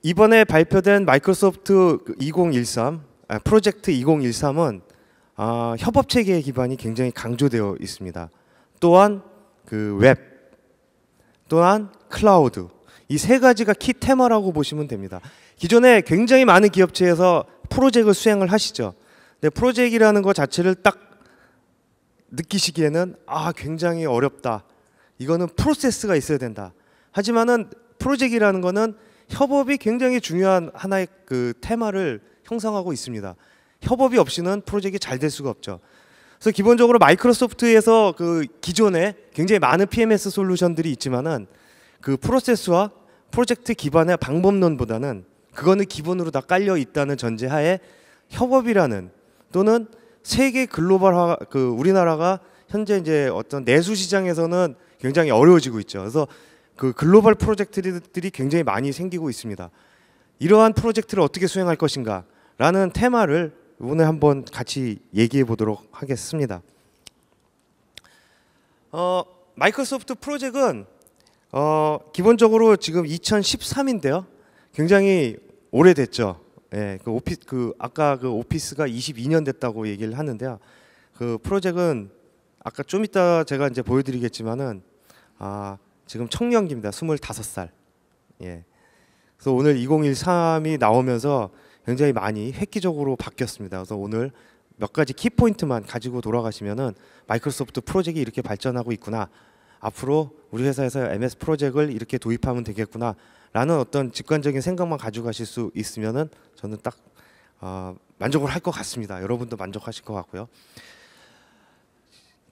이번에 발표된 마이크로소프트 2013 프로젝트 2013은 협업 체계의 기반이 굉장히 강조되어 있습니다. 또한 그 웹, 또한 클라우드, 이 세 가지가 키 테마라고 보시면 됩니다. 기존에 굉장히 많은 기업체에서 프로젝트를 수행을 하시죠. 근데 프로젝트라는 것 자체를 딱 느끼시기에는 굉장히 어렵다. 이거는 프로세스가 있어야 된다. 하지만은 프로젝트라는 거는 협업이 굉장히 중요한 하나의 그 테마를 형성하고 있습니다. 협업이 없이는 프로젝트가 잘 될 수가 없죠. 그래서 기본적으로 마이크로소프트에서 그 기존에 굉장히 많은 PMS 솔루션들이 있지만은 그 프로세스와 프로젝트 기반의 방법론보다는 그거는 기본으로 다 깔려 있다는 전제하에 협업이라는 또는 세계 글로벌화, 그 우리나라가 현재 이제 어떤 내수 시장에서는 굉장히 어려워지고 있죠. 그래서 그 글로벌 프로젝트들이 굉장히 많이 생기고 있습니다. 이러한 프로젝트를 어떻게 수행할 것인가 라는 테마를 오늘 한번 같이 얘기해 보도록 하겠습니다. 마이크로소프트 프로젝트는 기본적으로 지금 2013인데요. 굉장히 오래됐죠. 예, 아까 그 오피스가 22년 됐다고 얘기를 하는데요. 그 프로젝트는 아까 좀 이따 제가 이제 보여드리겠지만은 지금 청년기입니다. 25살. 예. 그래서 오늘 2013이 나오면서 굉장히 많이 획기적으로 바뀌었습니다. 그래서 오늘 몇 가지 키포인트만 가지고 돌아가시면은 마이크로소프트 프로젝트가 이렇게 발전하고 있구나. 앞으로 우리 회사에서 MS 프로젝트를 이렇게 도입하면 되겠구나. 라는 어떤 직관적인 생각만 가지고 가실 수 있으면은 저는 딱 만족을 할 것 같습니다. 여러분도 만족하실 것 같고요.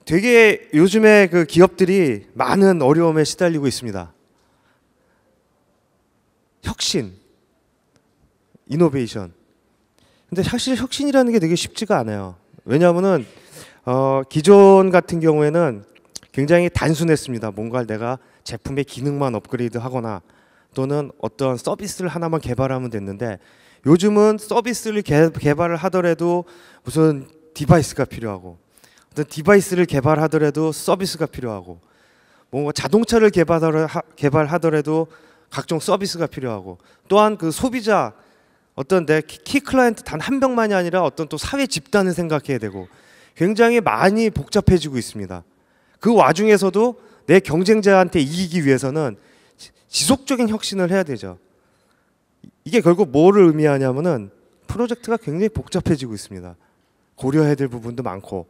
되게 요즘에 그 기업들이 많은 어려움에 시달리고 있습니다. 혁신, 이노베이션. 근데 사실 혁신이라는 게 되게 쉽지가 않아요. 왜냐하면은 기존 같은 경우에는 굉장히 단순했습니다. 뭔가 내가 제품의 기능만 업그레이드하거나 또는 어떤 서비스를 하나만 개발하면 됐는데 요즘은 서비스를 개발을 하더라도 무슨 디바이스가 필요하고 어떤 디바이스를 개발하더라도 서비스가 필요하고 뭔가 자동차를 개발하더라도 각종 서비스가 필요하고 또한 그 소비자 어떤 내 키 클라이언트 단 한 명만이 아니라 어떤 또 사회 집단을 생각해야 되고 굉장히 많이 복잡해지고 있습니다. 그 와중에서도 내 경쟁자한테 이기기 위해서는 지속적인 혁신을 해야 되죠. 이게 결국 뭐를 의미하냐면은 프로젝트가 굉장히 복잡해지고 있습니다. 고려해야 될 부분도 많고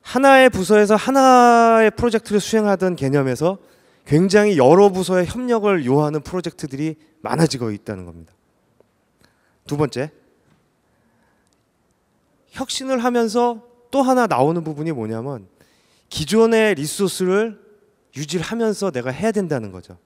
하나의 부서에서 하나의 프로젝트를 수행하던 개념에서 굉장히 여러 부서의 협력을 요하는 프로젝트들이 많아지고 있다는 겁니다. 두 번째, 혁신을 하면서 또 하나 나오는 부분이 뭐냐면 기존의 리소스를 유지를 하면서 내가 해야 된다는 거죠.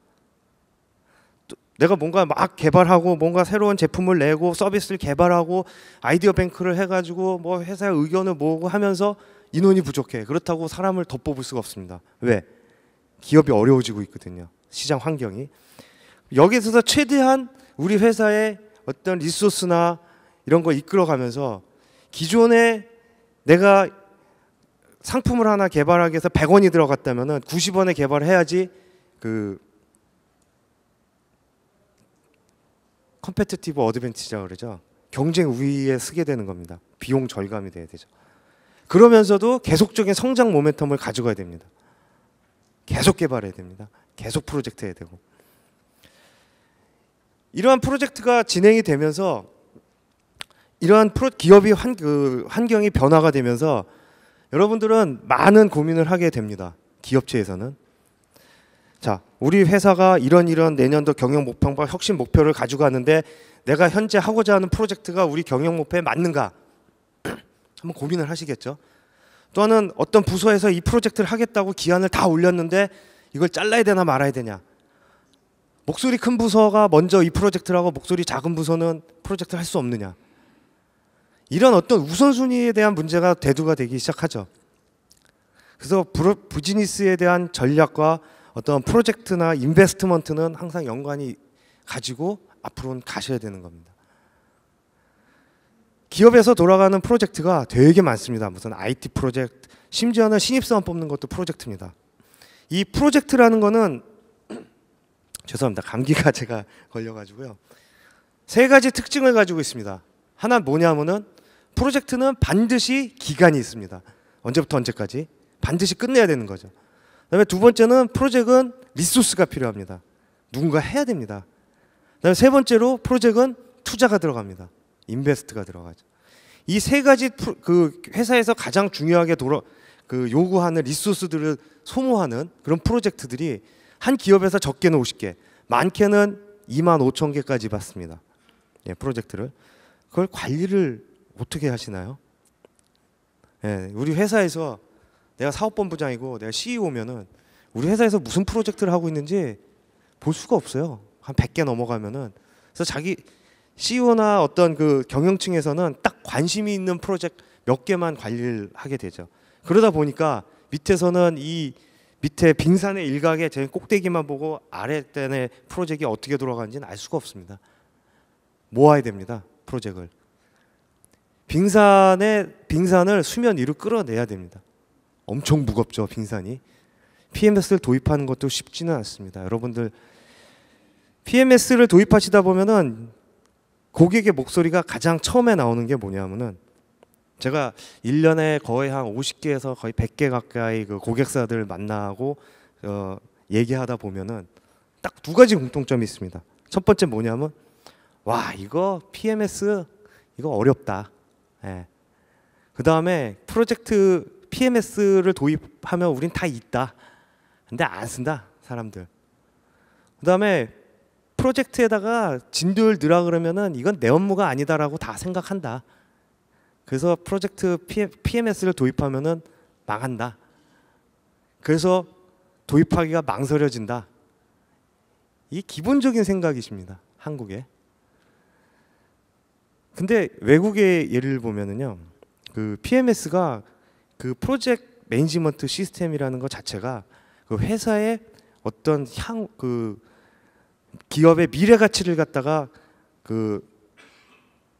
내가 뭔가 막 개발하고 뭔가 새로운 제품을 내고 서비스를 개발하고 아이디어 뱅크를 해가지고 뭐 회사의 의견을 모으고 하면서 인원이 부족해. 그렇다고 사람을 더 뽑을 수가 없습니다. 왜? 기업이 어려워지고 있거든요. 시장 환경이. 여기서 최대한 우리 회사의 어떤 리소스나 이런 거 이끌어가면서 기존에 내가 상품을 하나 개발하기 위해서 100원이 들어갔다면은 90원에 개발해야지 그 컴페티티브 어드밴티지라고 그러죠. 경쟁 우위에 서게 되는 겁니다. 비용 절감이 돼야 되죠. 그러면서도 계속적인 성장 모멘텀을 가져가야 됩니다. 계속 개발해야 됩니다. 계속 프로젝트 해야 되고. 이러한 프로젝트가 진행이 되면서 이러한 기업이 환경이 변화가 되면서 여러분들은 많은 고민을 하게 됩니다. 기업체에서는. 자, 우리 회사가 이런 내년도 경영 목표와 혁신 목표를 가지고 가는데 내가 현재 하고자 하는 프로젝트가 우리 경영 목표에 맞는가? 한번 고민을 하시겠죠. 또 하나는 어떤 부서에서 이 프로젝트를 하겠다고 기한을 다 올렸는데 이걸 잘라야 되나 말아야 되냐. 목소리 큰 부서가 먼저 이 프로젝트를 하고 목소리 작은 부서는 프로젝트를 할 수 없느냐. 이런 어떤 우선순위에 대한 문제가 대두가 되기 시작하죠. 그래서 비즈니스에 대한 전략과 어떤 프로젝트나 인베스트먼트는 항상 연관이 가지고 앞으로는 가셔야 되는 겁니다. 기업에서 돌아가는 프로젝트가 되게 많습니다. 무슨 IT 프로젝트, 심지어는 신입사원 뽑는 것도 프로젝트입니다. 이 프로젝트라는 거는 죄송합니다. 감기가 제가 걸려가지고요. 세 가지 특징을 가지고 있습니다. 하나 뭐냐면은 프로젝트는 반드시 기간이 있습니다. 언제부터 언제까지 반드시 끝내야 되는 거죠. 그다음에 두 번째는 프로젝트는 리소스가 필요합니다. 누군가 해야 됩니다. 그다음에 세 번째로 프로젝트는 투자가 들어갑니다. 인베스트가 들어가죠. 이 세 가지 그 회사에서 가장 중요하게 요구하는 리소스들을 소모하는 그런 프로젝트들이 한 기업에서 적게는 50개, 많게는 25,000개까지 받습니다. 예, 프로젝트를. 그걸 관리를 어떻게 하시나요? 예, 우리 회사에서 내가 사업본부장이고 내가 CEO면은 우리 회사에서 무슨 프로젝트를 하고 있는지 볼 수가 없어요. 한 100개 넘어가면은. 그래서 자기 CEO나 어떤 그 경영층에서는 딱 관심이 있는 프로젝트 몇 개만 관리를 하게 되죠. 그러다 보니까 밑에서는 이 밑에 빙산의 일각에 제 꼭대기만 보고 아랫단의 프로젝트가 어떻게 돌아가는지는 알 수가 없습니다. 모아야 됩니다. 프로젝트를. 빙산을 수면 위로 끌어내야 됩니다. 엄청 무겁죠, 빙산이. PMS를 도입하는 것도 쉽지는 않습니다. 여러분들 PMS를 도입하시다 보면은 고객의 목소리가 가장 처음에 나오는 게 뭐냐면은 제가 1년에 거의 한 50개에서 거의 100개 가까이 그 고객사들 만나고 얘기하다 보면은 딱 두 가지 공통점이 있습니다. 첫 번째 뭐냐면 와 이거 PMS 이거 어렵다. 예. 그 다음에 프로젝트 PMS를 도입하면 우린 다 있다. 근데 안 쓴다 사람들. 그 다음에 프로젝트에다가 진도를 넣으라 그러면은 이건 내 업무가 아니다라고 다 생각한다. 그래서 프로젝트 PMS를 도입하면은 망한다. 그래서 도입하기가 망설여진다. 이 기본적인 생각이십니다. 한국에. 근데 외국의 예를 보면은요. 그 PMS가 그 프로젝트 매니지먼트 시스템이라는 것 자체가 그 회사의 어떤 그 기업의 미래 가치를 갖다가 그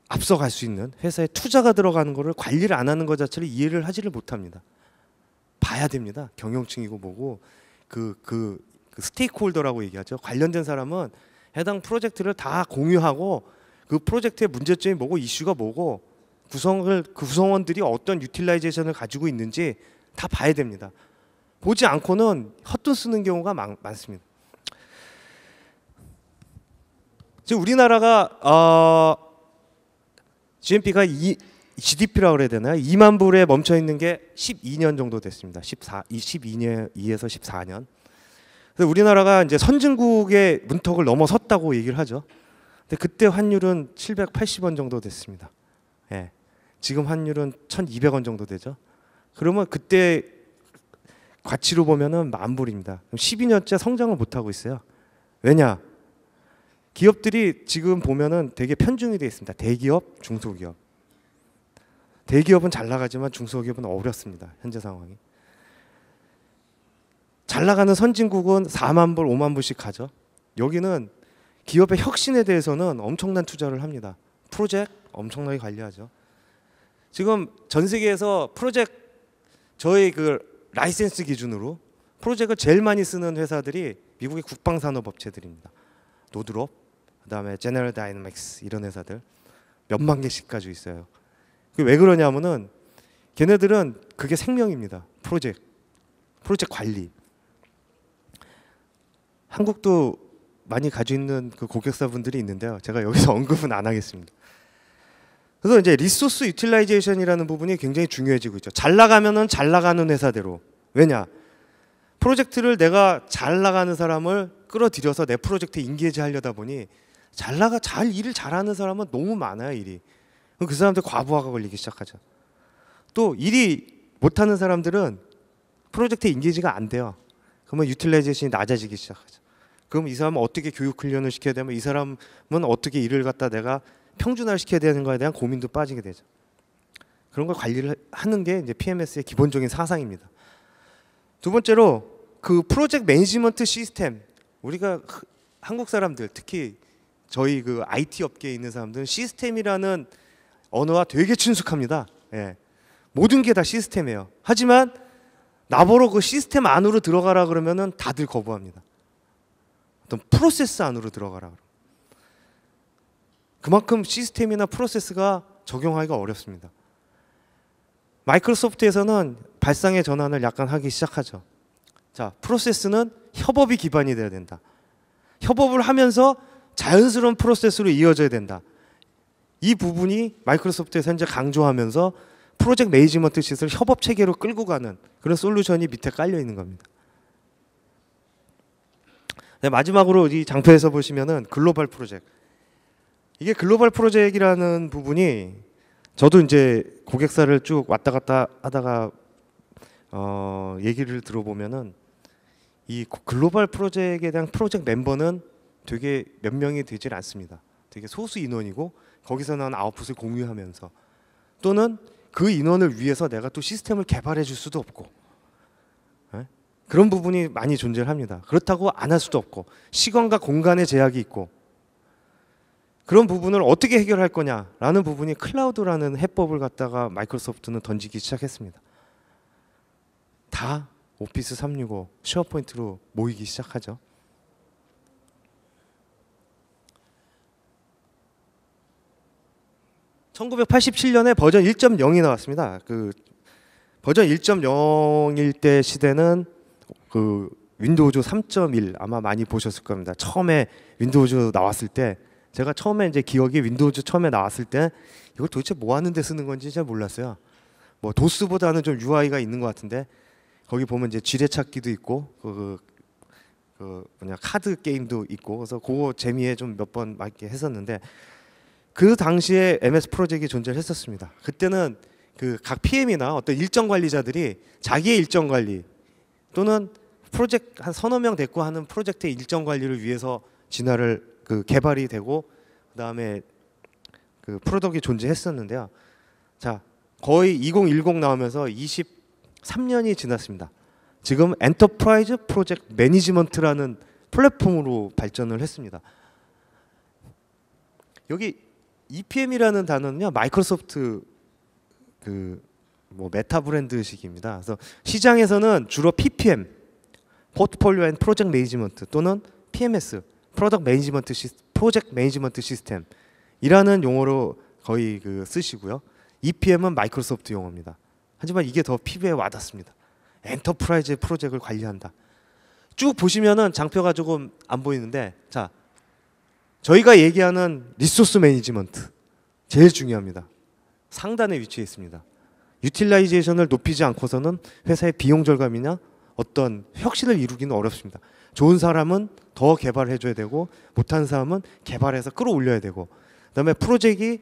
앞서갈 수 있는 회사에 투자가 들어가는 거를 관리를 안 하는 것 자체를 이해를 하지를 못합니다. 봐야 됩니다. 경영층이고 뭐고 그 스테이크홀더라고 얘기하죠. 관련된 사람은 해당 프로젝트를 다 공유하고 그 프로젝트의 문제점이 뭐고 이슈가 뭐고 구성원들이 어떤 유틸라이제이션을 가지고 있는지 다 봐야 됩니다. 보지 않고는 헛돈 쓰는 경우가 많습니다. 지금 우리나라가 GNP가 GDP라고 그래야 되나요? 2만 불에 멈춰 있는 게 12년 정도 됐습니다. 12년 2에서 14년. 그래서 우리나라가 이제 선진국의 문턱을 넘어섰다고 얘기를 하죠. 근데 그때 환율은 780원 정도 됐습니다. 예. 지금 환율은 1,200원 정도 되죠. 그러면 그때 가치로 보면은 만 불입니다. 12년째 성장을 못 하고 있어요. 왜냐? 기업들이 지금 보면은 되게 편중이 되어 있습니다. 대기업, 중소기업. 대기업은 잘 나가지만 중소기업은 어렵습니다. 현재 상황이. 잘 나가는 선진국은 4만 불, 5만 불씩 가죠. 여기는 기업의 혁신에 대해서는 엄청난 투자를 합니다. 프로젝트 엄청나게 관리하죠. 지금 전 세계에서 프로젝트 저희 그 라이센스 기준으로 프로젝트를 제일 많이 쓰는 회사들이 미국의 국방산업업체들입니다. 노드롭, 그다음에 제너럴 다이내믹스 이런 회사들 몇만 개씩 가지고 있어요. 왜 그러냐면은 걔네들은 그게 생명입니다. 프로젝트 관리. 한국도 많이 가지고 있는 그 고객사분들이 있는데요. 제가 여기서 언급은 안 하겠습니다. 그래서 이제 리소스 유틸라이제이션이라는 부분이 굉장히 중요해지고 있죠. 잘 나가면은 잘 나가는 회사대로. 왜냐? 프로젝트를 내가 잘 나가는 사람을 끌어들여서 내 프로젝트에 인게이지 하려다 보니 일을 잘하는 사람은 너무 많아요, 일이. 그 사람들 과부하가 걸리기 시작하죠. 또 일이 못하는 사람들은 프로젝트에 인게이지가 안 돼요. 그러면 유틸라이제이션이 낮아지기 시작하죠. 그럼 이 사람은 어떻게 교육 훈련을 시켜야 되면 이 사람은 어떻게 일을 갖다 내가 평준화를 시켜야 되는 거에 대한 고민도 빠지게 되죠. 그런 걸 관리를 하는 게 이제 PMS의 기본적인 사상입니다. 두 번째로 그 프로젝트 매니지먼트 시스템. 우리가 한국 사람들 특히 저희 그 IT 업계에 있는 사람들은 시스템이라는 언어와 되게 친숙합니다. 예. 모든 게 다 시스템이에요. 하지만 나보러 그 시스템 안으로 들어가라 그러면은 다들 거부합니다. 어떤 프로세스 안으로 들어가라. 그만큼 시스템이나 프로세스가 적용하기가 어렵습니다. 마이크로소프트에서는 발상의 전환을 약간 하기 시작하죠. 자, 프로세스는 협업이 기반이 돼야 된다. 협업을 하면서 자연스러운 프로세스로 이어져야 된다. 이 부분이 마이크로소프트에서 현재 강조하면서 프로젝트 매니지먼트 시스템을 협업 체계로 끌고 가는 그런 솔루션이 밑에 깔려 있는 겁니다. 네, 마지막으로 이 장표에서 보시면은 글로벌 프로젝트. 이게 글로벌 프로젝트라는 부분이 저도 이제 고객사를 쭉 왔다 갔다 하다가 얘기를 들어보면은 이 글로벌 프로젝트에 대한 프로젝트 멤버는 되게 몇 명이 되질 않습니다. 되게 소수 인원이고 거기서 나온 아웃풋을 공유하면서 또는 그 인원을 위해서 내가 또 시스템을 개발해 줄 수도 없고 그런 부분이 많이 존재를 합니다. 그렇다고 안 할 수도 없고 시간과 공간의 제약이 있고 그런 부분을 어떻게 해결할 거냐라는 부분이 클라우드라는 해법을 갖다가 마이크로소프트는 던지기 시작했습니다. 다 오피스 365, 쉐어포인트로 모이기 시작하죠. (1987년에) 버전 1.0이 나왔습니다. 그 버전 1.0일 때 시대는 그 윈도우즈 3.1 아마 많이 보셨을 겁니다. 처음에 윈도우즈 나왔을 때 제가 처음에 이제 기억이 윈도우즈 처음에 나왔을 때 이걸 도대체 뭐 하는 데 쓰는 건지 잘 몰랐어요. 뭐 도스보다는 좀 UI가 있는 것 같은데 거기 보면 이제 지뢰찾기도 있고 그 뭐냐 카드 게임도 있고 그래서 그거 재미에 좀 몇 번 맞게 했었는데 그 당시에 MS 프로젝트가 존재를 했었습니다. 그때는 그 각 PM이나 어떤 일정 관리자들이 자기의 일정 관리 또는 프로젝트 한 서너 명 데리고 하는 프로젝트의 일정 관리를 위해서 진화를 그 개발이 되고 그다음에 그 프로덕이 존재했었는데요. 자, 거의 2010 나오면서 23년이 지났습니다. 지금 엔터프라이즈 프로젝트 매니지먼트라는 플랫폼으로 발전을 했습니다. 여기 EPM이라는 단어는요 마이크로소프트 그 뭐 메타 브랜드식입니다. 그래서 시장에서는 주로 PPM, 포트폴리오 앤 프로젝트 매니지먼트 또는 PMS, 프로젝트 매니지먼트 시스템이라는 용어로 거의 그 쓰시고요. EPM은 마이크로소프트 용어입니다. 하지만 이게 더 피부에 와닿습니다. 엔터프라이즈 프로젝트를 관리한다. 쭉 보시면은 장표가 조금 안 보이는데 자. 저희가 얘기하는 리소스 매니지먼트 제일 중요합니다. 상단에 위치해 있습니다. 유틸라이제이션을 높이지 않고서는 회사의 비용 절감이나 어떤 혁신을 이루기는 어렵습니다. 좋은 사람은 더 개발해 줘야 되고 못한 사람은 개발해서 끌어올려야 되고 그다음에 프로젝트가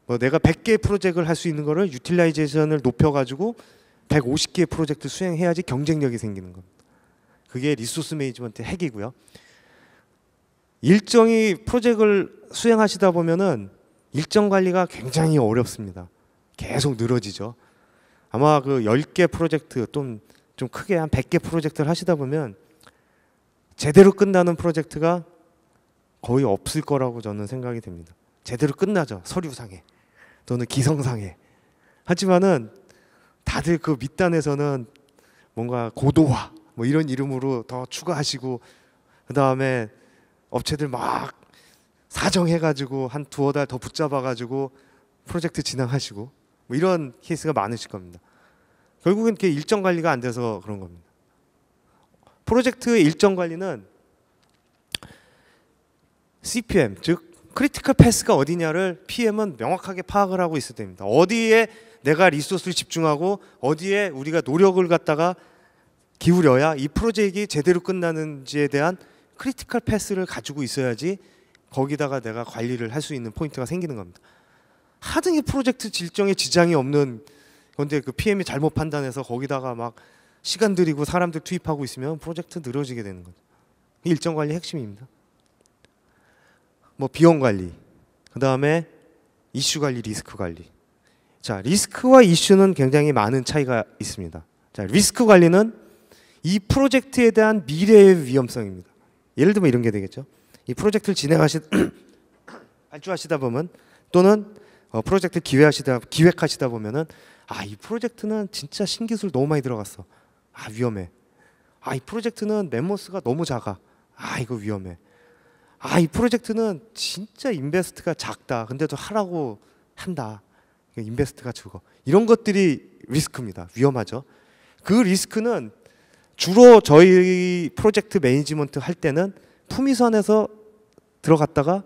뭐 내가 100개의 프로젝트를 할 수 있는 거를 유틸라이제이션을 높여가지고 150개의 프로젝트 수행해야지 경쟁력이 생기는 겁니다. 그게 리소스 매니지먼트의 핵이고요. 일정이 프로젝트를 수행하시다 보면은 일정 관리가 굉장히 어렵습니다. 계속 늘어지죠. 아마 그 10개 프로젝트 좀 크게 한 100개 프로젝트를 하시다 보면 제대로 끝나는 프로젝트가 거의 없을 거라고 저는 생각이 됩니다. 제대로 끝나죠. 서류상에 또는 기성상에. 하지만은 다들 그 밑단에서는 뭔가 고도화 뭐 이런 이름으로 더 추가하시고 그다음에 업체들 막 사정해가지고 한 두어 달 더 붙잡아가지고 프로젝트 진행하시고 뭐 이런 케이스가 많으실 겁니다. 결국엔 이렇게 일정 관리가 안 돼서 그런 겁니다. 프로젝트의 일정 관리는 CPM 즉 크리티컬 패스가 어디냐를 PM은 명확하게 파악을 하고 있어야 됩니다. 어디에 내가 리소스를 집중하고 어디에 우리가 노력을 갖다가 기울여야 이 프로젝트가 제대로 끝나는지에 대한 크리티컬 패스를 가지고 있어야지 거기다가 내가 관리를 할 수 있는 포인트가 생기는 겁니다. 하등의 프로젝트 일정에 지장이 없는 건데 그 PM이 잘못 판단해서 거기다가 막 시간 들이고 사람들 투입하고 있으면 프로젝트 늘어지게 되는 거죠. 일정 관리 핵심입니다. 뭐 비용 관리, 그 다음에 이슈 관리, 리스크 관리. 자, 리스크와 이슈는 굉장히 많은 차이가 있습니다. 자, 리스크 관리는 이 프로젝트에 대한 미래의 위험성입니다. 예를 들면 이런 게 되겠죠. 이 프로젝트를 발주하시다 보면 또는 프로젝트 기획하시다 보면은 이 프로젝트는 진짜 신기술 너무 많이 들어갔어. 위험해. 이 프로젝트는 멤버스가 너무 작아. 이거 위험해. 이 프로젝트는 진짜 인베스트가 작다. 근데도 하라고 한다. 인베스트가 적어. 이런 것들이 리스크입니다. 위험하죠. 그 리스크는 주로 저희 프로젝트 매니지먼트 할 때는 품위선에서 들어갔다가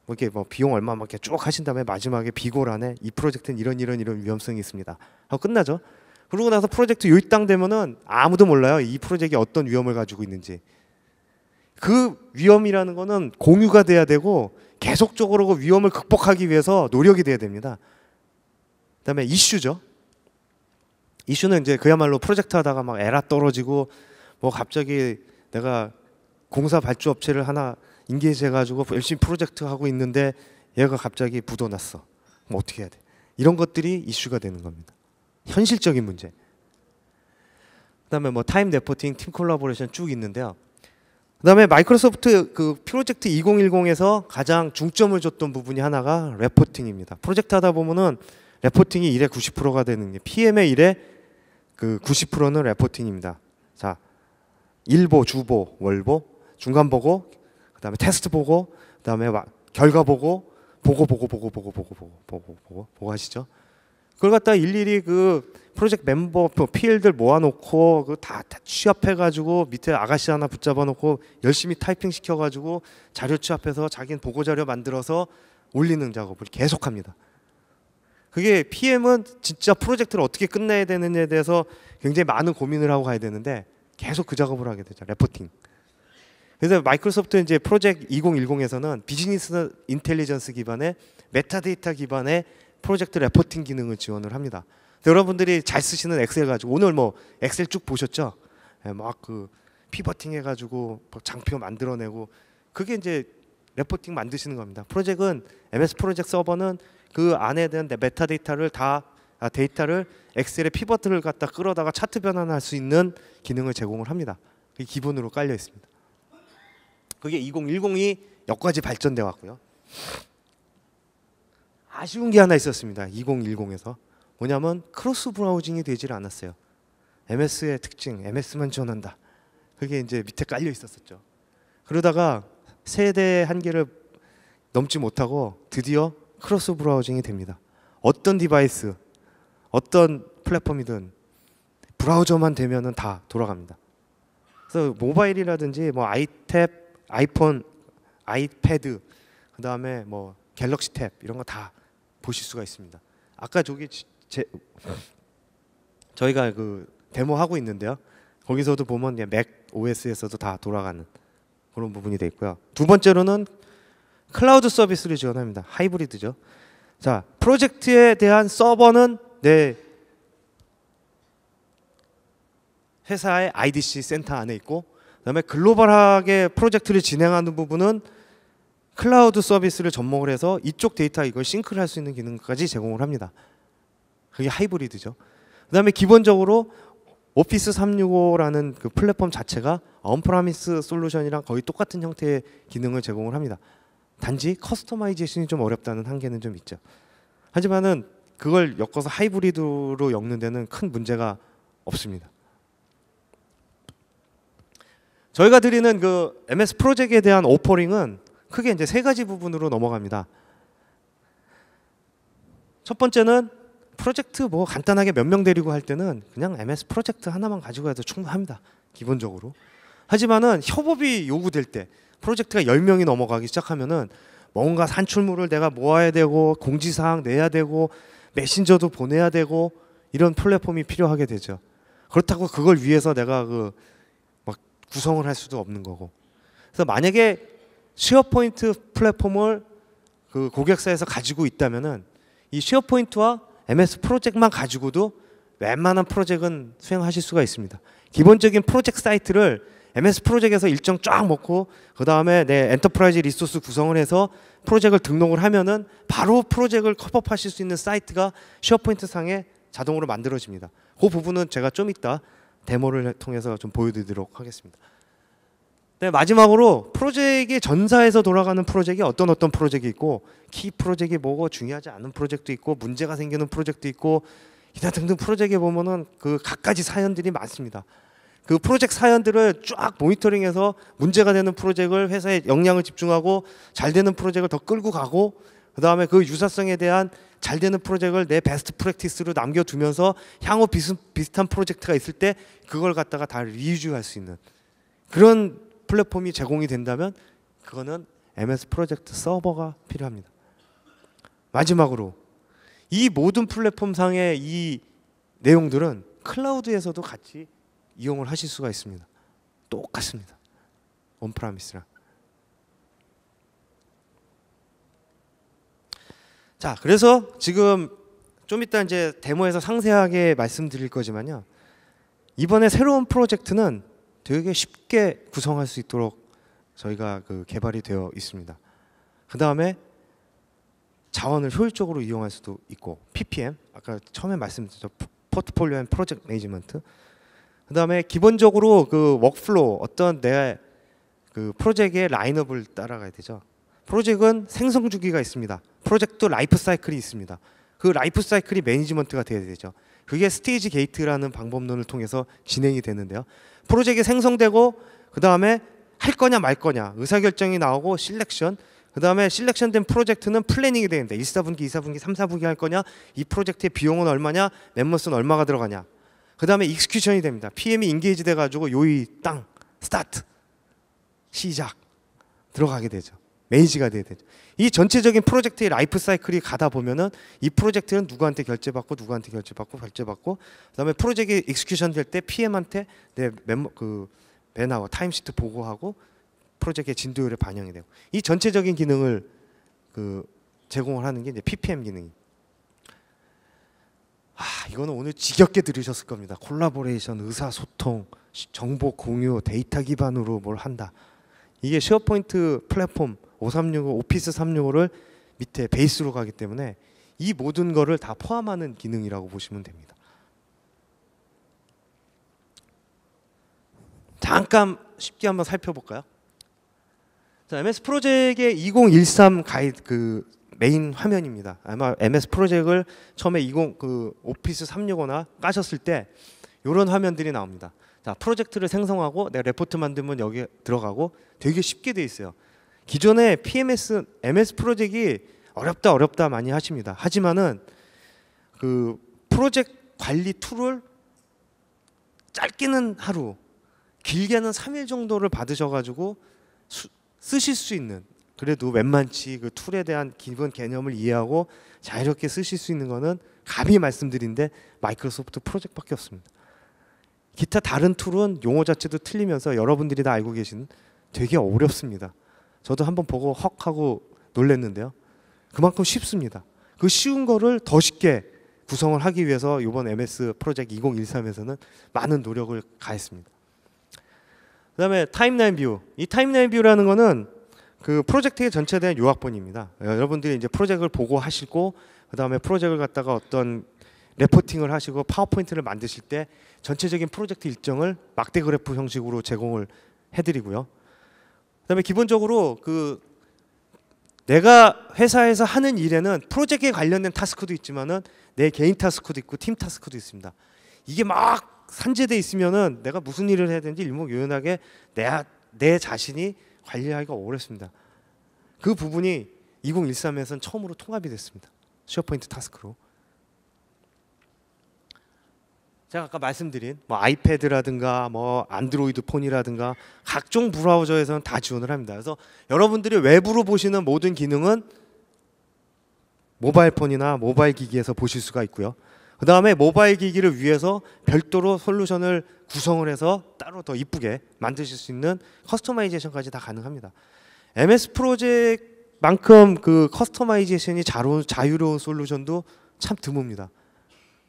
뭐 이렇게 뭐 비용 얼마 막 이렇게 쭉 하신 다음에 마지막에 비고란에 이 프로젝트는 이런 위험성이 있습니다 하고 끝나죠. 그러고 나서 프로젝트 요입당 되면은 아무도 몰라요. 이 프로젝트가 어떤 위험을 가지고 있는지. 그 위험이라는 거는 공유가 돼야 되고 계속적으로 그 위험을 극복하기 위해서 노력이 돼야 됩니다. 그다음에 이슈죠. 이슈는 이제 그야말로 프로젝트 하다가 막 에라 떨어지고 뭐 갑자기 내가 공사 발주 업체를 하나 인게이지 해가지고 열심히 프로젝트 하고 있는데 얘가 갑자기 부도났어. 그럼 어떻게 해야 돼? 이런 것들이 이슈가 되는 겁니다. 현실적인 문제. 그다음에 뭐 타임 레포팅, 팀 콜라보레이션 쭉 있는데요. 그다음에 마이크로소프트 그 프로젝트 2010에서 가장 중점을 줬던 부분이 하나가 레포팅입니다. 프로젝트 하다 보면은 레포팅이 일의 90%가 되는 게 PM의 일의 그 90%는 레포팅입니다. 자, 일보, 주보, 월보, 중간 보고, 그다음에 테스트 보고, 그다음에 결과 보고, 보고 하시죠. 그걸 갖다 일일이 그 프로젝트 멤버 PL들 모아놓고 그 다 취합해가지고 밑에 아가씨 하나 붙잡아놓고 열심히 타이핑 시켜가지고 자료 취합해서 자기는 보고 자료 만들어서 올리는 작업을 계속합니다. 그게 PM은 진짜 프로젝트를 어떻게 끝내야 되느냐에 대해서 굉장히 많은 고민을 하고 가야 되는데 계속 그 작업을 하게 되죠. 레포팅. 그래서 마이크로소프트 이제 프로젝트 2010에서는 비즈니스 인텔리전스 기반의 메타데이터 기반의 프로젝트 레포팅 기능을 지원을 합니다. 여러분들이 잘 쓰시는 엑셀 가지고 오늘 뭐 엑셀 쭉 보셨죠? 막 그 피버팅 해가지고 장표 만들어내고 그게 이제 레포팅 만드시는 겁니다. 프로젝트는 MS 프로젝트 서버는 그 안에 대한 메타데이터를 데이터를 엑셀에 피벗을 갖다 끌어다가 차트 변환할 수 있는 기능을 제공을 합니다. 그게 기본으로 깔려 있습니다. 그게 2010이 여기까지 발전돼 왔고요. 아쉬운 게 하나 있었습니다. 2010에서 뭐냐면 크로스 브라우징이 되질 않았어요. MS의 특징, MS만 지원한다. 그게 이제 밑에 깔려 있었었죠. 그러다가 세대 한계를 넘지 못하고 드디어 크로스 브라우징이 됩니다. 어떤 디바이스, 어떤 플랫폼이든 브라우저만 되면은 다 돌아갑니다. 그래서 모바일이라든지 뭐 아이탭, 아이폰, 아이패드, 그 다음에 뭐 갤럭시 탭 이런 거 다 보실 수가 있습니다. 아까 저희가 그 데모 하고 있는데요. 거기서도 보면 맥 OS에서도 다 돌아가는 그런 부분이 돼 있고요. 두 번째로는 클라우드 서비스를 지원합니다. 하이브리드죠. 자, 프로젝트에 대한 서버는 내 회사의 IDC 센터 안에 있고, 그다음에 글로벌하게 프로젝트를 진행하는 부분은 클라우드 서비스를 접목을 해서 이쪽 데이터 이걸 싱크를 할 수 있는 기능까지 제공을 합니다. 그게 하이브리드죠. 그다음에 기본적으로 오피스 365라는 그 플랫폼 자체가 언프라미스 솔루션이랑 거의 똑같은 형태의 기능을 제공을 합니다. 단지 커스터마이제이션이 좀 어렵다는 한계는 좀 있죠. 하지만은 그걸 엮어서 하이브리드로 엮는 데는 큰 문제가 없습니다. 저희가 드리는 그 MS 프로젝트에 대한 오퍼링은 크게 이제 세 가지 부분으로 넘어갑니다. 첫 번째는 프로젝트 뭐 간단하게 몇 명 데리고 할 때는 그냥 MS 프로젝트 하나만 가지고 해도 충분합니다. 기본적으로. 하지만은 협업이 요구될 때 프로젝트가 10명이 넘어가기 시작하면은 뭔가 산출물을 내가 모아야 되고 공지사항 내야 되고 메신저도 보내야 되고 이런 플랫폼이 필요하게 되죠. 그렇다고 그걸 위해서 내가 그 막 구성을 할 수도 없는 거고. 그래서 만약에 쉐어포인트 플랫폼을 그 고객사에서 가지고 있다면은 이 쉐어포인트와 MS 프로젝트만 가지고도 웬만한 프로젝트는 수행하실 수가 있습니다. 기본적인 프로젝트 사이트를 MS 프로젝트에서 일정 쫙 먹고 그 다음에 내 엔터프라이즈 리소스 구성을 해서 프로젝트를 등록을 하면은 바로 프로젝트를 컵업하실 수 있는 사이트가 쉐어포인트 상에 자동으로 만들어집니다. 그 부분은 제가 좀 이따 데모를 통해서 좀 보여드리도록 하겠습니다. 네, 마지막으로 프로젝트의 전사에서 돌아가는 프로젝트가 어떤 프로젝트 있고 키 프로젝트가 뭐고 중요하지 않은 프로젝트 있고 문제가 생기는 프로젝트 있고 이다 등등 프로젝트에 보면은 그 갖가지 사연들이 많습니다. 그 프로젝트 사연들을 쫙 모니터링해서 문제가 되는 프로젝트를 회사에 역량을 집중하고 잘 되는 프로젝트를 더 끌고 가고 그다음에 그 유사성에 대한 잘 되는 프로젝트를 내 베스트 프랙티스로 남겨두면서 향후 비슷한 프로젝트가 있을 때 그걸 갖다가 다 리유즈할 수 있는 그런 플랫폼이 제공이 된다면 그거는 MS 프로젝트 서버가 필요합니다. 마지막으로 이 모든 플랫폼상의 이 내용들은 클라우드에서도 같이 이용을 하실 수가 있습니다. 똑같습니다. 온프라미스랑. 자, 그래서 지금 좀 이따 이제 데모에서 상세하게 말씀드릴 거지만요. 이번에 새로운 프로젝트는 되게 쉽게 구성할 수 있도록 저희가 그 개발이 되어 있습니다. 그 다음에 자원을 효율적으로 이용할 수도 있고 PPM, 아까 처음에 말씀드렸죠. 포트폴리오 앤 프로젝트 매니지먼트. 그 다음에 기본적으로 그 워크플로우, 어떤 내 그 프로젝트의 라인업을 따라가야 되죠. 프로젝트는 생성 주기가 있습니다. 프로젝트 라이프 사이클이 있습니다. 그 라이프 사이클이 매니지먼트가 돼야 되죠. 그게 스테이지 게이트라는 방법론을 통해서 진행이 되는데요. 프로젝트가 생성되고 그 다음에 할 거냐 말 거냐 의사결정이 나오고 실렉션, 그 다음에 실렉션된 프로젝트는 플래닝이 되는데 1, 4분기, 2, 4분기, 3, 4분기 할 거냐, 이 프로젝트의 비용은 얼마냐, 멤버스는 얼마가 들어가냐, 그 다음에 익스큐션이 됩니다. PM이 인게이지 돼가지고 요이 땅 스타트 시작 들어가게 되죠. 매니지가 돼야 되죠. 이 전체적인 프로젝트의 라이프 사이클이 가다 보면은 이 프로젝트는 누구한테 결제받고 누구한테 결제받고 그다음에 프로젝트 익스큐션 될 때 PM한테 내 그 배나와 타임시트 보고하고 프로젝트의 진도율에 반영이 되고 이 전체적인 기능을 그 제공을 하는 게 이제 PPM 기능이. 이거는 오늘 지겹게 들으셨을 겁니다. 콜라보레이션, 의사소통, 정보 공유, 데이터 기반으로 뭘 한다. 이게 쉐어포인트 플랫폼 5365, 오피스 365를 밑에 베이스로 가기 때문에 이 모든 거를 다 포함하는 기능이라고 보시면 됩니다. 잠깐 쉽게 한번 살펴볼까요? 자, MS 프로젝트의 2013 가이드 그 메인 화면입니다. 아마 MS 프로젝트를 처음에 오피스 365나 까셨을 때 이런 화면들이 나옵니다. 자, 프로젝트를 생성하고 내가 레포트 만들면 여기 들어가고 되게 쉽게 돼 있어요. 기존에 MS 프로젝트가 어렵다 많이 하십니다. 하지만은 그 프로젝트 관리 툴을 짧게는 하루, 길게는 3일 정도를 받으셔가지고 쓰실 수 있는, 그래도 웬만치 그 툴에 대한 기본 개념을 이해하고 자유롭게 쓰실 수 있는 거는 감히 말씀드린데 마이크로소프트 프로젝트밖에 없습니다. 기타 다른 툴은 용어 자체도 틀리면서 여러분들이 다 알고 계시는 되게 어렵습니다. 저도 한번 보고 헉 하고 놀랐는데요. 그만큼 쉽습니다. 그 쉬운 거를 더 쉽게 구성을 하기 위해서 이번 MS 프로젝트 2013에서는 많은 노력을 가했습니다. 그 다음에 타임라인 뷰. 이 타임라인 뷰라는 거는 그 프로젝트의 전체에 대한 요약본입니다. 여러분들이 이제 프로젝트를 보고 하시고 그 다음에 프로젝트를 갖다가 어떤 레포팅을 하시고 파워포인트를 만드실 때 전체적인 프로젝트 일정을 막대 그래프 형식으로 제공을 해드리고요. 그다음에 기본적으로 그 내가 회사에서 하는 일에는 프로젝트에 관련된 타스크도 있지만은 내 개인 타스크도 있고 팀 타스크도 있습니다. 이게 막 산재돼 있으면은 내가 무슨 일을 해야 되는지 일목요연하게 내 자신이 관리하기가 어렵습니다. 그 부분이 2013에서는 처음으로 통합이 됐습니다. 쉐어포인트 타스크로. 제가 아까 말씀드린 뭐 아이패드라든가 뭐 안드로이드 폰이라든가 각종 브라우저에서는 다 지원을 합니다. 그래서 여러분들이 외부로 보시는 모든 기능은 모바일 폰이나 모바일 기기에서 보실 수가 있고요. 그 다음에 모바일 기기를 위해서 별도로 솔루션을 구성을 해서 따로 더 이쁘게 만드실 수 있는 커스터마이제이션까지 다 가능합니다. MS 프로젝트만큼 그 커스터마이제이션이 자유로운 솔루션도 참 드뭅니다.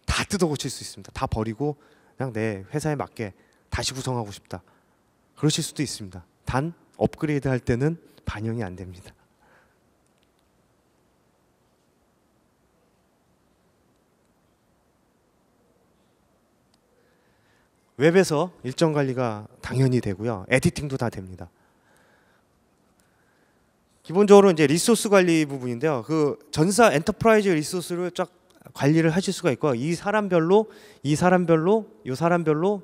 다 뜯어 고칠 수 있습니다. 다 버리고 그냥 내 회사에 맞게 다시 구성하고 싶다. 그러실 수도 있습니다. 단 업그레이드 할 때는 반영이 안 됩니다. 웹에서 일정 관리가 당연히 되고요. 에디팅도 다 됩니다. 기본적으로 이제 리소스 관리 부분인데요. 그 전사 엔터프라이즈 리소스를 쫙 관리를 하실 수가 있고 이 사람별로 이 사람별로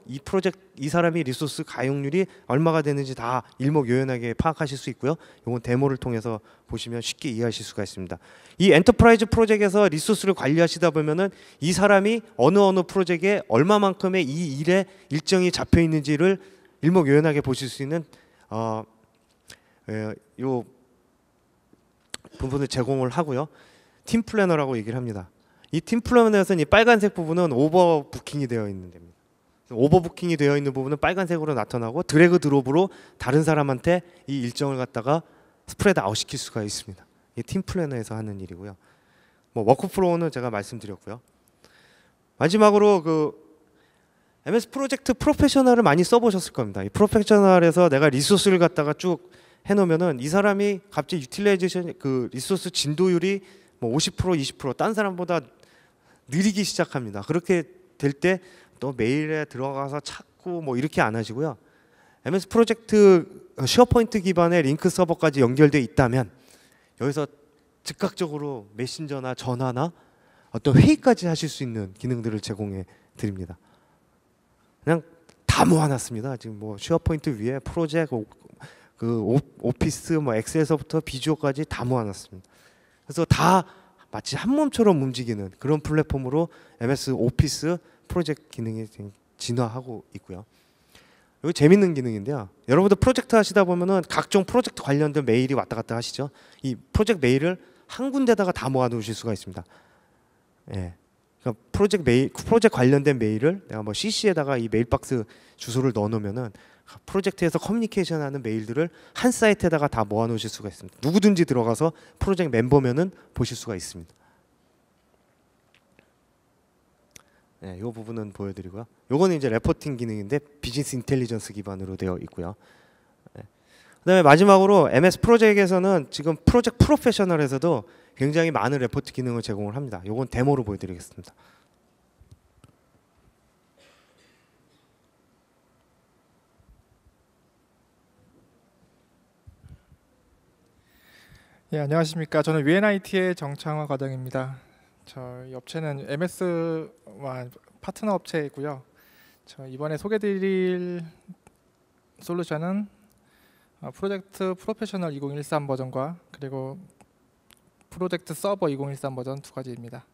이 프로젝트 이 사람이 리소스 가용률이 얼마가 되는지 다 일목요연하게 파악하실 수 있고요. 이건 데모를 통해서 보시면 쉽게 이해하실 수가 있습니다. 이 엔터프라이즈 프로젝트에서 리소스를 관리하시다 보면은 이 사람이 어느 프로젝트에 얼마만큼의 이 일에 일정이 잡혀 있는지를 일목요연하게 보실 수 있는 요 부분을 제공을 하고요. 팀 플래너라고 얘기를 합니다. 이 팀 플래너에서는 이 빨간색 부분은 오버 부킹이 되어 있는 데입니다. 오버 부킹이 되어 있는 부분은 빨간색으로 나타나고 드래그 드롭으로 다른 사람한테 이 일정을 갖다가 스프레드 아웃 시킬 수가 있습니다. 이 팀 플래너에서 하는 일이고요. 뭐 워크플로우는 제가 말씀드렸고요. 마지막으로 그 MS 프로젝트 프로페셔널을 많이 써보셨을 겁니다. 이 프로페셔널에서 내가 리소스를 갖다가 쭉 해놓으면은 이 사람이 갑자기 유틸라이제이션 그 리소스 진도율이 뭐 50% 20%딴 사람보다 느리기 시작합니다. 그렇게 될 때 또 메일에 들어가서 찾고 뭐 이렇게 안 하시고요. MS 프로젝트 쉐어포인트 기반의 링크 서버까지 연결돼 있다면 여기서 즉각적으로 메신저나 전화나 어떤 회의까지 하실 수 있는 기능들을 제공해 드립니다. 그냥 다 모아놨습니다. 지금 뭐 쉐어포인트 위에 프로젝트 그 오피스 뭐 엑셀서부터 비주어까지 다 모아놨습니다. 그래서 다 마치 한 몸처럼 움직이는 그런 플랫폼으로 MS 오피스 프로젝트 기능이 진화하고 있고요. 이거 재밌는 기능인데요. 여러분들 프로젝트 하시다 보면은 각종 프로젝트 관련된 메일이 왔다 갔다 하시죠. 이 프로젝트 메일을 한 군데다가 다 모아 놓으실 수가 있습니다. 예. 그러니까 프로젝트 관련된 메일을 내가 뭐 CC에다가 이 메일박스 주소를 넣어 놓으면은 프로젝트에서 커뮤니케이션하는 메일들을 한 사이트에다가 다 모아 놓으실 수가 있습니다. 누구든지 들어가서 프로젝트 멤버면은 보실 수가 있습니다. 네, 이 부분은 보여드리고요. 요거는 이제 레포팅 기능인데 비즈니스 인텔리전스 기반으로 되어 있고요. 네. 그다음에 마지막으로 MS 프로젝트에서는 지금 프로젝트 프로페셔널에서도 굉장히 많은 레포트 기능을 제공을 합니다. 요건 데모로 보여드리겠습니다. 예, 안녕하십니까. 저는 UNIT의 정창화 과장입니다. 저희 업체는 MS와 파트너 업체이고요. 저 이번에 소개드릴 솔루션은 프로젝트 프로페셔널 2013 버전과 그리고 프로젝트 서버 2013 버전 두 가지입니다.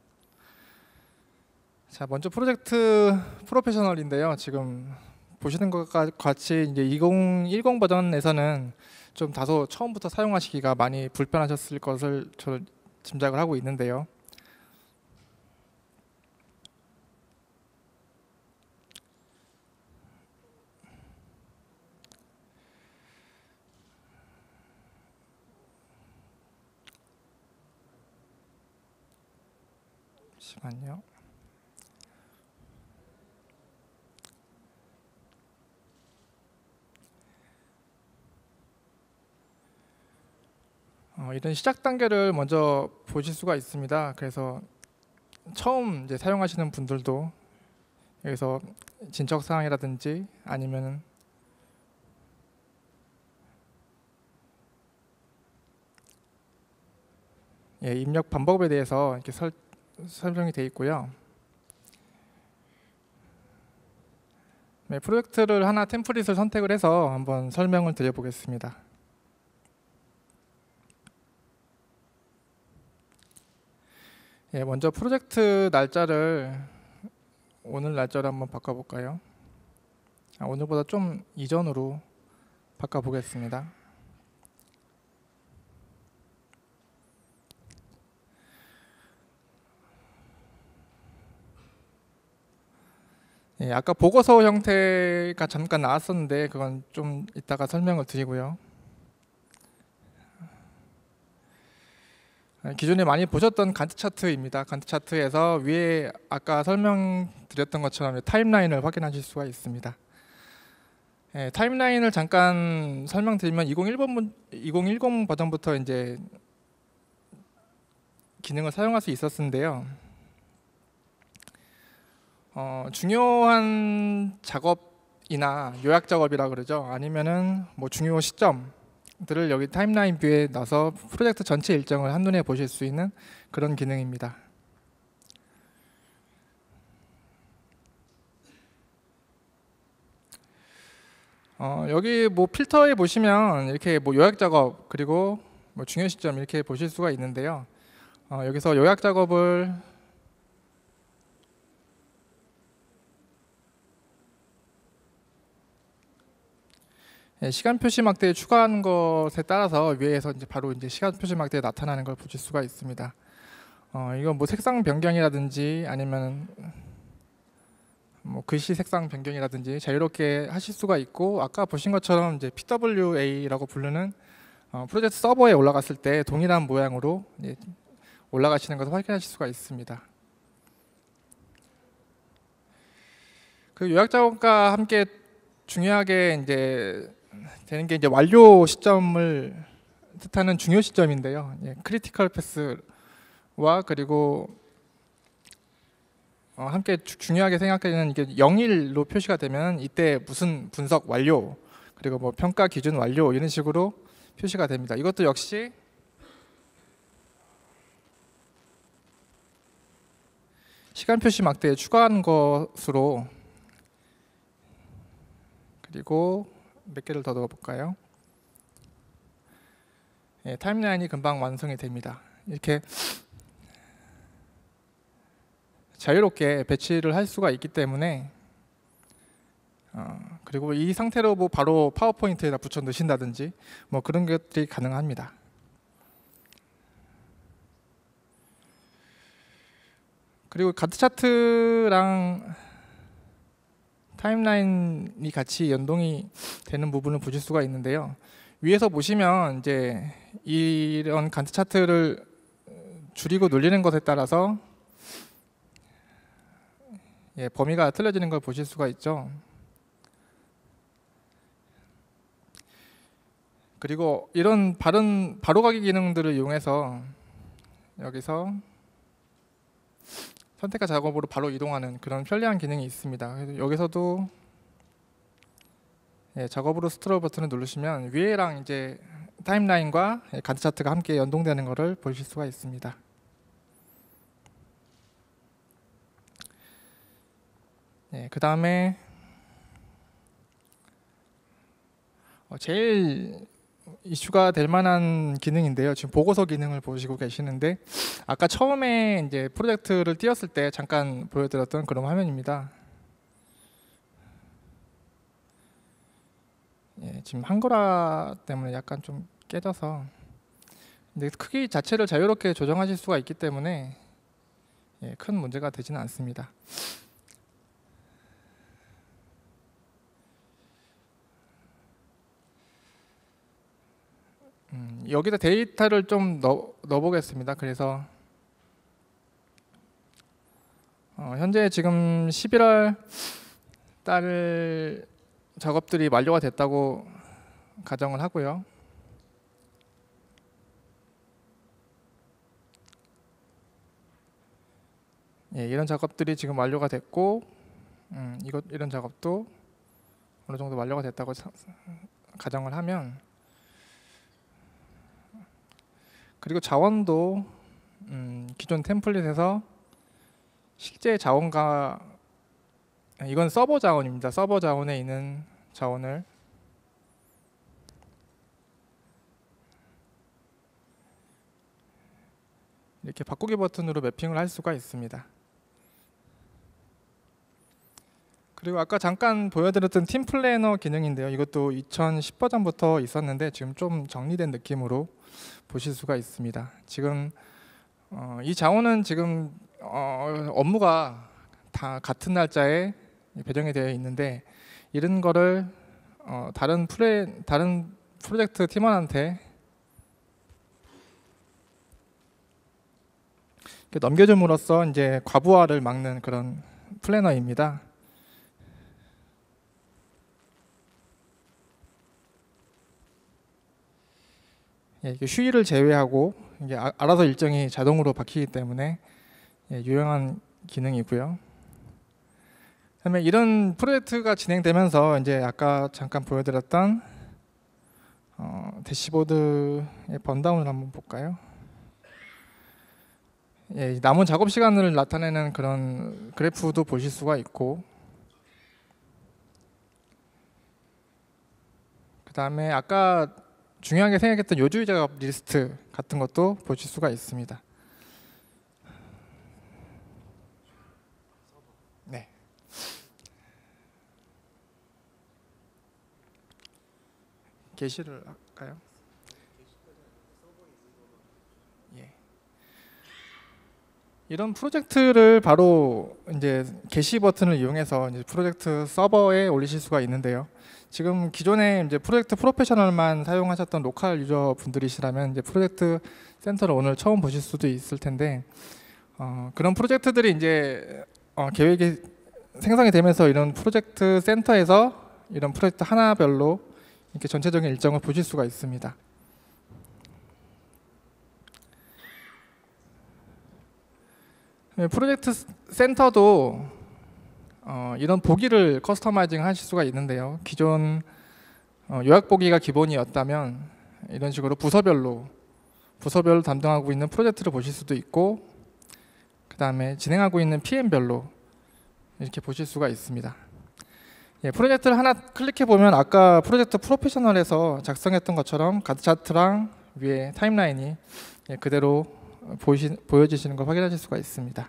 자, 먼저 프로젝트 프로페셔널인데요. 지금 보시는 것과 같이 이제 2010 버전에서는 좀 다소 처음부터 사용하시기가 많이 불편하셨을 것을 저는 짐작을 하고 있는데요. 잠시만요. 이런 시작 단계를 먼저 보실 수가 있습니다. 그래서 처음 이제 사용하시는 분들도 여기서 진척 사항이라든지 아니면 입력 방법에 대해서 이렇게 설명이 되어 있고요. 네, 프로젝트를 하나 템플릿을 선택을 해서 한번 설명을 드려보겠습니다. 먼저 프로젝트 날짜를 오늘 날짜로 한번 바꿔볼까요? 오늘보다 좀 이전으로 바꿔보겠습니다. 아까 보고서 형태가 잠깐 나왔었는데 그건 좀 이따가 설명을 드리고요. 기존에 많이 보셨던 간트 차트입니다. 간트 차트에서 위에 아까 설명드렸던 것처럼 타임라인을 확인하실 수가 있습니다. 타임라인을 잠깐 설명드리면 2010 버전부터 이제 기능을 사용할 수 있었는데요. 중요한 작업이나 요약 작업이라 그러죠. 아니면은 뭐 중요 시점들을 여기 타임라인 뷰에 넣어서 프로젝트 전체 일정을 한눈에 보실 수 있는 그런 기능입니다. 여기 뭐 필터에 보시면 이렇게 뭐 요약 작업 그리고 뭐 중요 시점 이렇게 보실 수가 있는데요. 여기서 요약 작업을 시간 표시 막대에 추가하는 것에 따라서 위에서 이제 바로 이제 시간 표시 막대에 나타나는 걸 보실 수가 있습니다. 이건 뭐 색상 변경이라든지 아니면 뭐 글씨 색상 변경이라든지 자유롭게 하실 수가 있고, 아까 보신 것처럼 이제 PWA라고 부르는 프로젝트 서버에 올라갔을 때 동일한 모양으로 올라가시는 것을 확인하실 수가 있습니다. 그 요약 작업과 함께 중요하게 이제 되는 게 이제 완료 시점을 뜻하는 중요 시점인데요. 크리티컬 패스와 그리고 함께 중요하게 생각하는 이게 0일로 표시가 되면 이때 무슨 분석 완료 그리고 뭐 평가 기준 완료 이런 식으로 표시가 됩니다. 이것도 역시 시간 표시 막대에 추가한 것으로, 그리고 몇 개를 더 넣어볼까요? 타임라인이 금방 완성이 됩니다. 이렇게 자유롭게 배치를 할 수가 있기 때문에 그리고 이 상태로 뭐 바로 파워포인트에다 붙여 넣으신다든지 뭐 그런 것들이 가능합니다. 그리고 가트 차트랑 타임라인이 같이 연동이 되는 부분을 보실 수가 있는데요. 위에서 보시면 이제 이런 간트 차트를 줄이고 늘리는 것에 따라서 범위가 틀려지는 걸 보실 수가 있죠. 그리고 이런 바로가기 기능들을 이용해서 여기서 선택과 작업으로 바로 이동하는 그런 편리한 기능이 있습니다. 그래서 여기서도 작업으로 스트롤 버튼을 누르시면 위에랑 이제 타임라인과 간트 차트가 함께 연동되는 것을 보실 수가 있습니다. 그 다음에 제일 이슈가 될 만한 기능인데요. 지금 보고서 기능을 보시고 계시는데, 아까 처음에 이제 프로젝트를 띄웠을 때 잠깐 보여드렸던 그런 화면입니다. 지금 한글화 때문에 약간 좀 깨져서, 근데 크기 자체를 자유롭게 조정하실 수가 있기 때문에 큰 문제가 되지는 않습니다. 여기다 데이터를 좀 넣어보겠습니다. 그래서 현재 지금 11월 달 작업들이 완료가 됐다고 가정을 하고요. 이런 작업들이 지금 완료가 됐고, 이런 작업도 어느 정도 완료가 됐다고 가정을 하면, 그리고 자원도 기존 템플릿에서 실제 자원과, 이건 서버 자원입니다. 서버 자원에 있는 자원을 이렇게 바꾸기 버튼으로 매핑을 할 수가 있습니다. 그리고 아까 잠깐 보여드렸던 팀 플래너 기능인데요. 이것도 2010 버전부터 있었는데 지금 좀 정리된 느낌으로 보실 수가 있습니다. 지금 이 자원은 지금 업무가 다 같은 날짜에 배정이 되어 있는데, 이런 거를 다른 프로젝트 팀원한테 넘겨줌으로써 이제 과부하를 막는 그런 플래너입니다. 이게 휴일을 제외하고 이게 알아서 일정이 자동으로 바뀌기 때문에 유용한 기능이고요. 그다음에 이런 프로젝트가 진행되면서 이제 아까 잠깐 보여드렸던 대시보드의 번다운을 한번 볼까요? 남은 작업 시간을 나타내는 그런 그래프도 보실 수가 있고, 그다음에 아까 중요하게 생각했던 요주의 작업 리스트 같은 것도 보실 수가 있습니다. 네. 게시를 할까요? 예. 이런 프로젝트를 바로 이제 게시 버튼을 이용해서 이제 프로젝트 서버에 올리실 수가 있는데요. 지금 기존에 이제 프로젝트 프로페셔널만 사용하셨던 로컬 유저 분들이시라면 이제 프로젝트 센터를 오늘 처음 보실 수도 있을 텐데 그런 프로젝트들이 이제 계획이 생성이 되면서 이런 프로젝트 센터에서 이런 프로젝트 하나별로 이렇게 전체적인 일정을 보실 수가 있습니다. 프로젝트 센터도 이런 보기를 커스터마이징 하실 수가 있는데요. 기존 요약 보기가 기본이었다면 이런 식으로 부서별로 담당하고 있는 프로젝트를 보실 수도 있고, 그 다음에 진행하고 있는 PM별로 이렇게 보실 수가 있습니다. 예, 프로젝트를 하나 클릭해 보면 아까 프로젝트 프로페셔널에서 작성했던 것처럼 가드 차트랑 위에 타임라인이 그대로 보여지시는 걸 확인하실 수가 있습니다.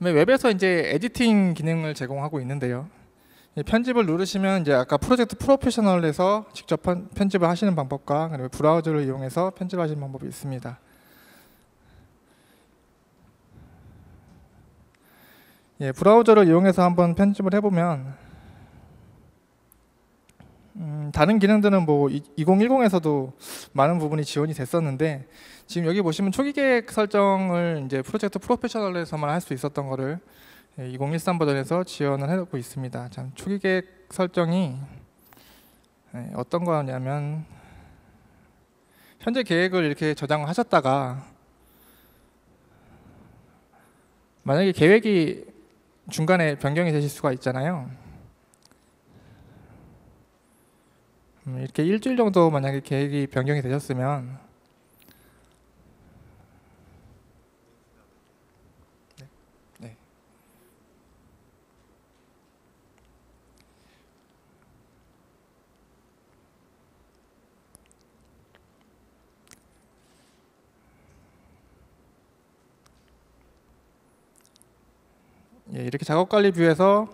웹에서 이제 에디팅 기능을 제공하고 있는데요. 편집을 누르시면 이제 아까 프로젝트 프로페셔널에서 직접 편집을 하시는 방법과 그리고 브라우저를 이용해서 편집하시는 방법이 있습니다. 예, 브라우저를 이용해서 한번 편집을 해보면 다른 기능들은 뭐 2010에서도 많은 부분이 지원이 됐었는데, 지금 여기 보시면 초기 계획 설정을 이제 프로젝트 프로페셔널에서만 할 수 있었던 거를 2013 버전에서 지원을 하고 있습니다. 참, 초기 계획 설정이 어떤 거냐면 현재 계획을 이렇게 저장하셨다가 만약에 계획이 중간에 변경이 되실 수가 있잖아요. 이렇게 일주일 정도 만약에 계획이 변경이 되셨으면 네. 예, 이렇게 작업관리 뷰에서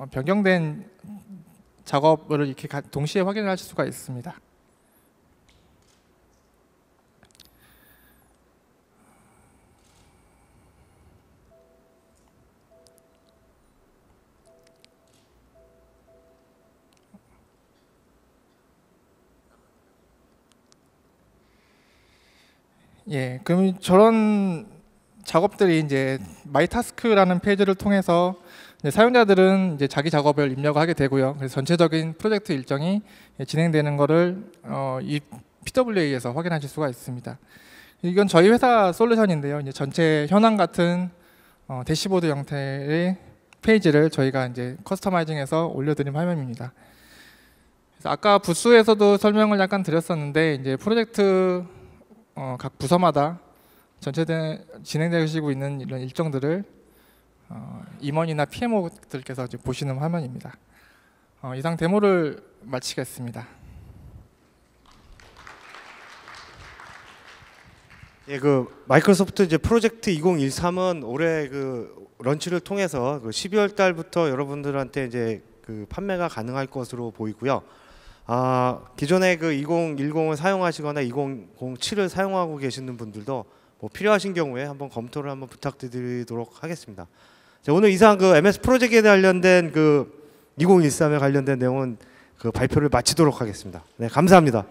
변경된 작업을 이렇게 동시에 확인하실 수가 있습니다. 예, 그럼 저런 작업들이 이제 마이 타스크라는 페이지를 통해서 사용자들은 이제 자기 작업을 입력을 하게 되고요. 그래서 전체적인 프로젝트 일정이 진행되는 것을 이 PWA에서 확인하실 수가 있습니다. 이건 저희 회사 솔루션인데요. 이제 전체 현황 같은 대시보드 형태의 페이지를 저희가 이제 커스터마이징해서 올려드린 화면입니다. 그래서 아까 부스에서도 설명을 약간 드렸었는데, 이제 프로젝트 각 부서마다 진행되시고 있는 이런 일정들을 임원이나 PMO들께서 이제 보시는 화면입니다. 이상 데모를 마치겠습니다. 예, 그 마이크로소프트 이제 프로젝트 2013은 올해 그 런치를 통해서 그 12월 달부터 여러분들한테 이제 그 판매가 가능할 것으로 보이고요. 기존에 그 2010을 사용하시거나 2007을 사용하고 계시는 분들도 뭐 필요하신 경우에 한번 검토를 한번 부탁드리도록 하겠습니다. 자, 오늘 이상 그 MS 프로젝트에 관련된 그 2013에 관련된 내용은 그 발표를 마치도록 하겠습니다. 네, 감사합니다.